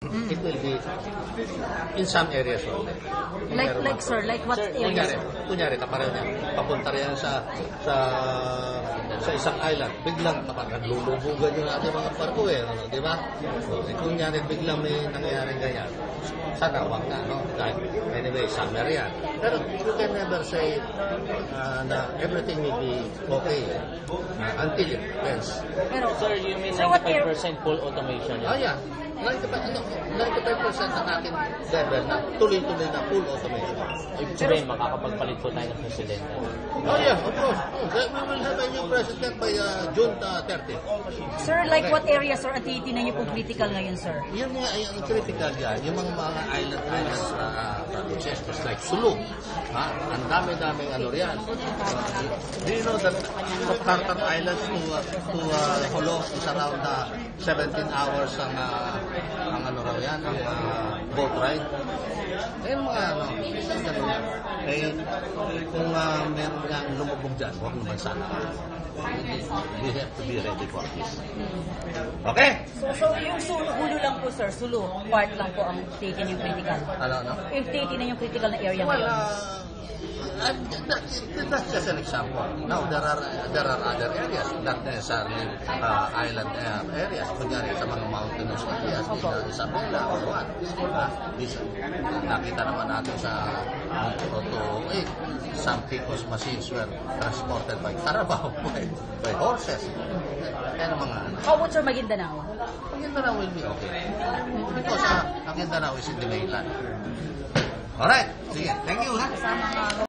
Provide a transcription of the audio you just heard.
It will be in some areas only. Like sir, like what areas? Kunyari, kapareho niya, papunta rin sa isang island, biglang naglulubugan yung ating mga barko di ba? So, kunyari, biglang may nangyayari ganyan. Sana wag na, no? Anyway, summer yan. Pero you can never say na everything will be okay until it ends. Pero, sir, you mean 95% full automation? Oh, yeah. 95% ng ating level na tuloy-tuloy na full automation. Ibig sabihin, makakapagpalit po tayo ng presidente. Oh yeah, of course. We will have a new president by June 30. Sir, like what areas, sir, at tinitingnan niyo pong critical ngayon, sir? Yung mga yung critical yan, yung mga islands provinces, just like Sulu. Ang dami-daming riyan. Do you know that Tartar Islands to Jolo is around 17 hours ang boat ride. Mga kung meron nga lumubog dyan, huwag naman sana. We have to be ready for this. Okay? So yung Sulu lang po, sir, Sulu, part lang po ang titingnan yung critical. Ano? Yung titingnan yung critical na area Well, ngayon. that's just an example. Now, there are other areas, not necessarily island areas. Kunyari sa mga mountainous areas, Isabela or what. Nakita naman natin sa 208, some people's machines were transported by Carabao, by horses. Kaya mga How about, sir, Maguindanao? Maguindanao will be okay. Because Maguindanao is in the mainland. Alright, sige. Thank you, ha?